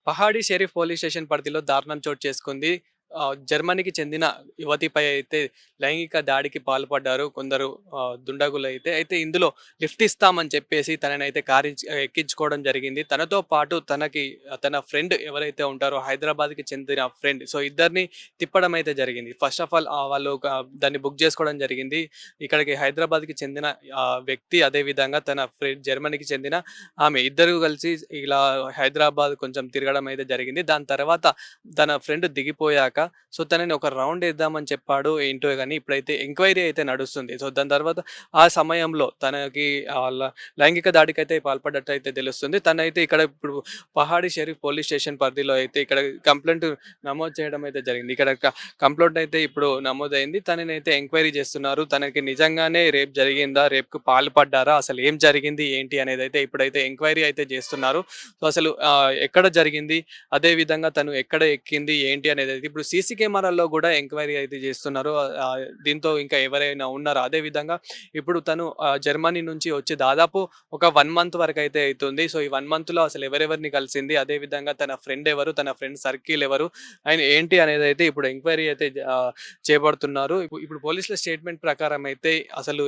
Pahadi sheriff police station పరిధిలో దారుణం చోటు చేసుకుంది. జర్మనీకి చెందిన యువతిపై అయితే లైంగిక దాడికి పాల్పడ్డారు కొందరు దుండగులైతే. అయితే ఇందులో లిఫ్ట్ ఇస్తామని చెప్పేసి తననైతే ఎక్కించుకోవడం జరిగింది. తనతో పాటు తన ఫ్రెండ్ ఎవరైతే ఉంటారో హైదరాబాద్‌కి చెందిన ఫ్రెండ్. సో, ఇద్దరిని తిప్పడం అయితే జరిగింది. ఫస్ట్ ఆఫ్ ఆల్ వాళ్ళు దాన్ని బుక్ చేసుకోవడం జరిగింది. ఇక్కడికి హైదరాబాద్‌కి చెందిన వ్యక్తి, అదే విధంగా తన ఫ్రెండ్ జర్మనీకి చెందిన ఆమె, ఇద్దరు కలిసి ఇలా హైదరాబాద్ కొంచెం తిరగడం అయితే జరిగింది. దాని తర్వాత తన ఫ్రెండ్ దిగిపోయాక సో, తనని ఒక రౌండ్ ఏద్దామని చెప్పాడో ఏంటో గాని ఇప్పుడైతే ఎంక్వైరీ అయితే నడుస్తుంది. సో, దాని తర్వాత ఆ సమయంలో తనకి లైంగిక దాడికైతే పాల్పడ్డట్టయితే తెలుస్తుంది. తనైతే ఇక్కడ ఇప్పుడు పహాడీ షరీఫ్ పోలీస్ స్టేషన్ పరిధిలో అయితే ఇక్కడ కంప్లెయింట్ నమోదు చేయడం అయితే జరిగింది. ఇక్కడ కంప్లెయింట్ అయితే ఇప్పుడు నమోదైంది. తననైతే ఎంక్వైరీ చేస్తున్నారు. తనకి నిజంగానే రేప్ జరిగిందా? రేప్‌కు పాల్పడ్డారా? అసలు ఏం జరిగింది? ఏంటి? అనేదైతే ఇప్పుడైతే ఎంక్వైరీ అయితే చేస్తున్నారు. సో, అసలు ఎక్కడ జరిగింది? అదే విధంగా తను ఎక్కడ ఎక్కింది? ఏంటి? అనేదైతే ఇప్పుడు సీసీ కెమెరాల్లో గూడా ఎంక్వైరీ అయితే చేస్తున్నారు. దీంతో ఇంకా ఎవరైనా ఉన్నారా? అదే విధంగా ఇప్పుడు తను జర్మనీ నుంచి వచ్చి దాదాపు ఒక 1 మంత్ వరకైతే అయితుంది. సో, ఈ 1 మంత్‌లో అసలు ఎవరెవరిని కలిసింది? అదే విధంగా తన ఫ్రెండ్ ఎవరు? తన ఫ్రెండ్ సర్కిల్ ఎవరు? అండ్ ఏంటి అనేదైతే ఇప్పుడు ఎంక్వైరీ అయితే చేపడుతున్నారు. ఇప్పుడు పోలీసుల స్టేట్‌మెంట్ ప్రకారం అయితే అసలు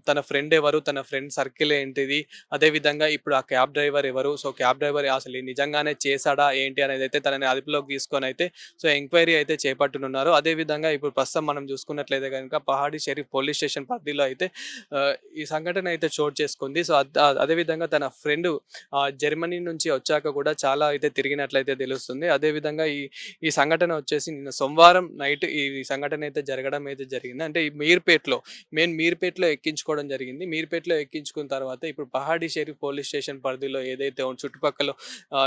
తన ఫ్రెండ్ ఎవరు? తన ఫ్రెండ్ సర్కిల్ ఏంటిది? అదే విధంగా ఇప్పుడు ఆ క్యాబ్ డ్రైవర్ ఎవరు? సో, క్యాబ్ డ్రైవర్ అసలు నిజంగానే చేశాడా? ఏంటి? అనేదైతే తనని అదుపులోకి తీసుకొనైతే సో, ఎంక్వైరీ అయితే చేపట్టనున్నారు. అదే విధంగా ఇప్పుడు ప్రస్తుతం మనం చూసుకున్నట్లయితే గనుక పహాడీ షరీఫ్ పోలీస్ స్టేషన్ పరిధిలో అయితే ఈ సంఘటన అయితే చోటు చేసుకుంది. సో, అదే విధంగా తన ఫ్రెండ్ జర్మనీ నుంచి వచ్చాక కూడా చాలా అయితే తిరిగినట్లయితే తెలుస్తుంది. అదే విధంగా ఈ ఈ సంఘటన వచ్చేసి నిన్న సోమవారం నైట్ ఈ సంఘటన అయితే జరగడం అయితే జరిగింది. అంటే ఈ మీర్‌పేట్‌లో ఎక్కించుకోవడం జరిగింది. మీర్‌పేట్‌లో ఎక్కించుకున్న తర్వాత ఇప్పుడు పహాడీ షరీఫ్ పోలీస్ స్టేషన్ పరిధిలో ఏదైతే చుట్టుపక్కల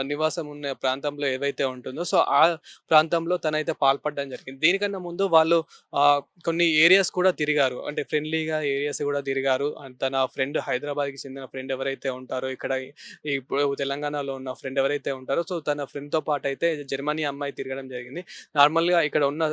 నివాసం ఉన్న ప్రాంతంలో ఏవైతే ఉంటుందో సో, ఆ ప్రాంతంలో తనైతే పాల్పడడం జరిగింది. దీనికన్నా ముందు వాళ్ళు కొన్ని ఏరియాస్ కూడా తిరిగారు. అంటే ఫ్రెండ్లీగా ఏరియాస్ కూడా తిరిగారు. అండ్ తన ఫ్రెండ్ హైదరాబాద్‌కి చెందిన ఫ్రెండ్ ఎవరైతే ఉంటారో, ఇక్కడ ఇప్పుడు తెలంగాణలో ఉన్న ఫ్రెండ్ ఎవరైతే ఉంటారో సో, తన ఫ్రెండ్‌తో పాటైతే జర్మనీ అమ్మాయి తిరగడం జరిగింది. నార్మల్‌గా ఇక్కడ ఉన్న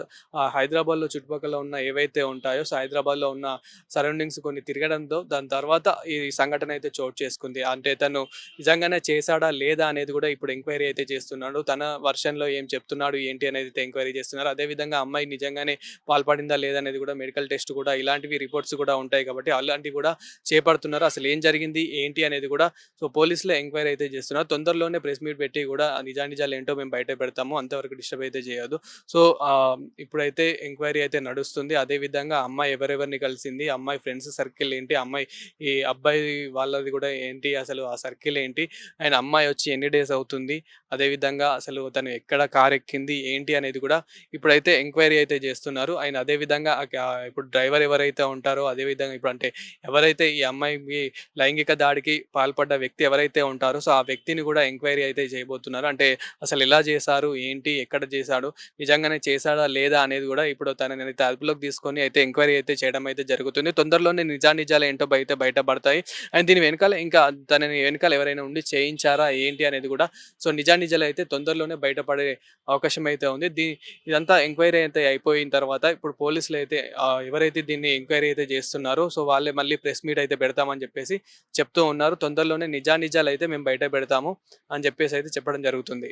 హైదరాబాద్‌లో చుట్టుపక్కల ఉన్న ఏవైతే ఉంటాయో సో, హైదరాబాద్‌లో ఉన్న సరౌండింగ్స్ కొన్ని తిరగడంతో దాని తర్వాత ఈ సంఘటన అయితే చోటు చేసుకుంది. అంటే తను నిజంగానే చేశాడా? లేదా? అనేది కూడా ఇప్పుడు ఎంక్వైరీ అయితే చేస్తున్నాడు. తన వర్షన్‌లో ఏం చెప్తున్నాడు? ఏంటి? అనేది అయితే ఎంక్వైరీ చేస్తున్నారు. అదే విధంగా అమ్మాయి నిజంగానే పాల్పడిందా? లేదా? అనేది కూడా మెడికల్ టెస్ట్ కూడా ఇలాంటివి రిపోర్ట్స్ కూడా ఉంటాయి కాబట్టి అలాంటివి కూడా చేపడుతున్నారు. అసలు ఏం జరిగింది? ఏంటి? అనేది కూడా సో, పోలీసులు ఎంక్వైరీ అయితే చేస్తున్నారు. తొందరలోనే ప్రెస్ మీట్ పెట్టి కూడా ఆ నిజానిజాలు ఏంటో మేము బయట పెడతాము. అంతవరకు డిస్టర్బ్ అయితే చేయొద్దు. సో, ఇప్పుడైతే ఎంక్వైరీ అయితే నడుస్తుంది. అదే విధంగా అమ్మాయి ఎవరెవరిని కలిసింది? అమ్మాయి ఫ్రెండ్స్ సర్కిల్ ఏంటి? ఈ అబ్బాయి వాళ్ళది కూడా ఏంటి? అసలు ఆ సర్కిల్ ఏంటి? అండ్ అమ్మాయి వచ్చి ఎన్ని డేస్ అవుతుంది? అదే విధంగా అసలు తను ఎక్కడ కార్ ఎక్కింది? ఏంటి? అనేది కూడా ఇప్పుడైతే ఎంక్వైరీ అయితే చేస్తున్నారు. అండ్ అదే విధంగా ఇప్పుడు డ్రైవర్ ఎవరైతే ఉంటారో అదే విధంగా ఇప్పుడు అంటే ఎవరైతే ఈ అమ్మాయికి లైంగిక దాడికి పాల్పడ్డ వ్యక్తి ఎవరైతే ఉంటారో సో, ఆ వ్యక్తిని కూడా ఎంక్వైరీ అయితే చేయబోతున్నారు. అంటే అసలు ఎలా చేశారు? ఏంటి? ఎక్కడ చేశాడు? నిజంగానే చేశాడా? లేదా? అనేది కూడా ఇప్పుడు తననైతే అదుపులోకి తీసుకొని అయితే ఎంక్వైరీ అయితే చేయడం అయితే జరుగుతుంది. తొందరలోనే నిజానిజాలు ఏంటో బయటపడతాయి. అండ్ దీని వెనకాల ఇంకా తనని వెనకాల ఎవరైనా ఉండి చేయించారా? ఏంటి? అనేది కూడా సో, నిజానిజాలైతే తొందరలోనే బయటపడే అవకాశం అయితే ఉంది. ఇదంతా ఎంక్వైరీ అయితే అయిపోయిన తర్వాత ఇప్పుడు పోలీసులైతే ఎవరైతే దీన్ని ఎంక్వైరీ అయితే చేస్తున్నారో సో, వాళ్ళే మళ్ళీ ప్రెస్ మీట్ అయితే పెడతామని చెప్పేసి చెప్తూ ఉన్నారు. తొందరలోనే నిజానిజాలైతే మేము బయట పెడతాము అని చెప్పేసి అయితే చెప్పడం జరుగుతుంది.